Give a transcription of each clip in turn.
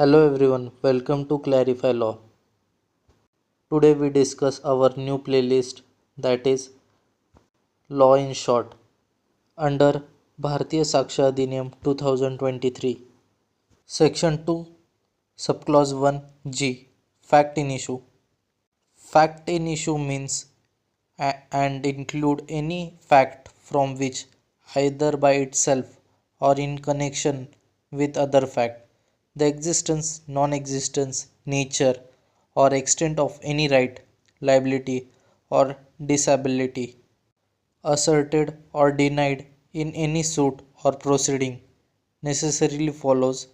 Hello everyone, welcome to Clarify Law. Today we discuss our new playlist that is Law in Short under Bharatiya Saksha Adhiniyam 2023. Section 2, Subclause 1G Fact in Issue. Fact in issue means and include any fact from which either by itself or in connection with other fact the existence, non-existence, nature or extent of any right, liability or disability asserted or denied in any suit or proceeding necessarily follows.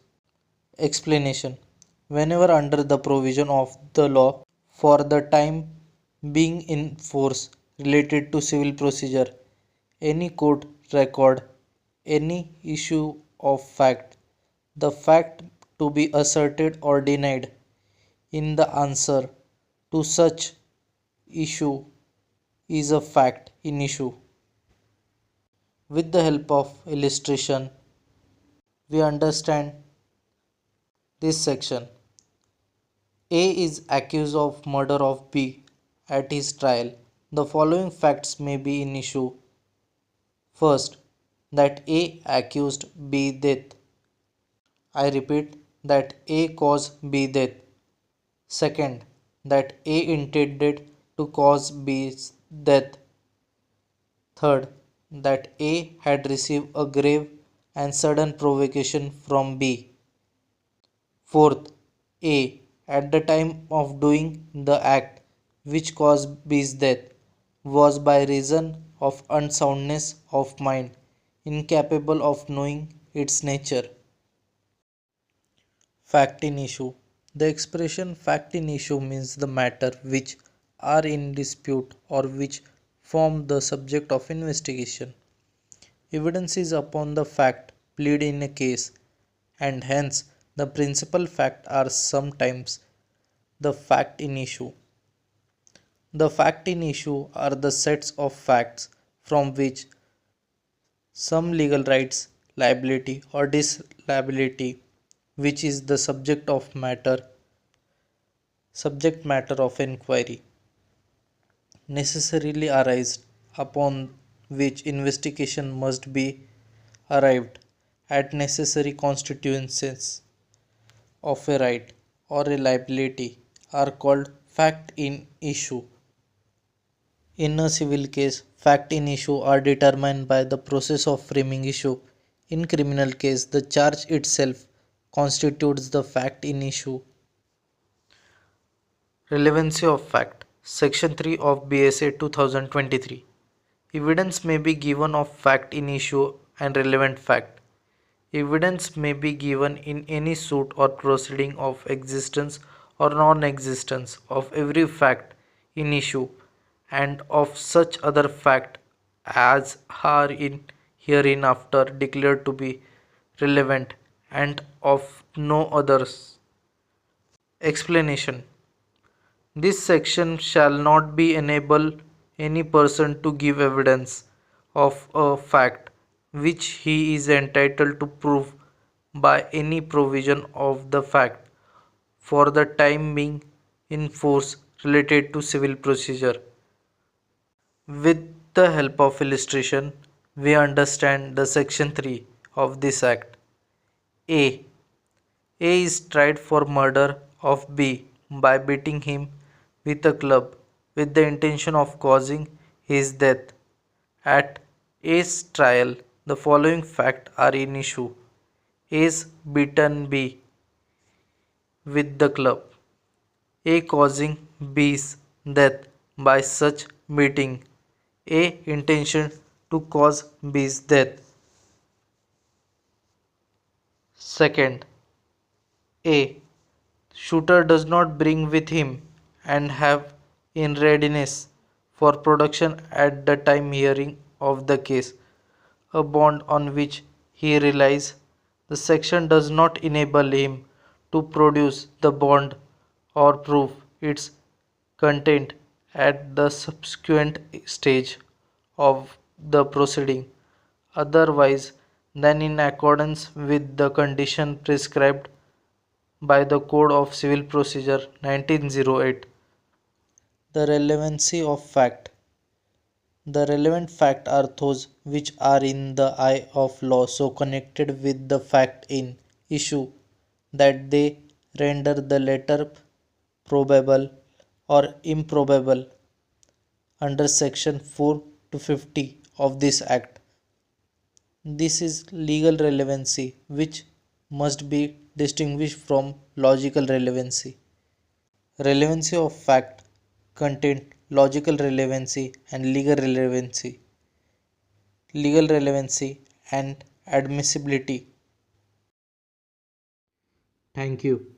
Explanation. Whenever under the provision of the law for the time being in force related to civil procedure, any court record any issue of fact, the fact to be asserted or denied in the answer to such issue is a fact in issue. With the help of illustration, we understand this section. A is accused of murder of B at his trial. The following facts may be in issue. First, that A accused B death. I repeat that A caused B death. Second, that A intended to cause B's death. Third, that A had received a grave and sudden provocation from B. Fourth, A, at the time of doing the act which caused B's death, was by reason of unsoundness of mind, incapable of knowing its nature. Fact in issue. The expression fact in issue means the matter which are in dispute or which form the subject of investigation. Evidence is upon the fact plead in a case, and hence the principal fact are sometimes the fact in issue. The fact in issue are the sets of facts from which some legal rights, liability, or disliability, which is the subject matter of inquiry, necessarily arise upon which investigation must be arrived at necessary constituencies of a right or a liability are called fact in issue. In a civil case, fact in issue are determined by the process of framing issue. In criminal case, the charge itself constitutes the fact in issue. Relevancy of fact. Section 3 of BSA 2023. Evidence may be given of fact in issue and relevant fact. Evidence may be given in any suit or proceeding of existence or non-existence of every fact in issue and of such other fact as are in hereinafter declared to be relevant and of no others. Explanation. This section shall not be enable any person to give evidence of a fact which he is entitled to prove by any provision of the fact for the time being in force related to civil procedure. With the help of illustration, we understand the section 3 of this act. A. A is tried for murder of B by beating him with a club with the intention of causing his death. At A's trial, the following facts are in issue. A's beaten B with the club. A causing B's death by such beating. A intention to cause B's death. Second, A. Shooter does not bring with him and have in readiness for production at the time hearing of the case a bond on which he relies. The section does not enable him to produce the bond or prove its content at the subsequent stage of the proceeding otherwise than in accordance with the condition prescribed by the Code of Civil Procedure 1908. The relevancy of fact. The relevant facts are those which are in the eye of law so connected with the fact in issue that they render the latter probable or improbable under section 4 to 50 of this act. This is legal relevancy which must be distinguished from logical relevancy. Relevancy of fact contain logical relevancy and legal relevancy. Legal relevancy and admissibility. Thank you.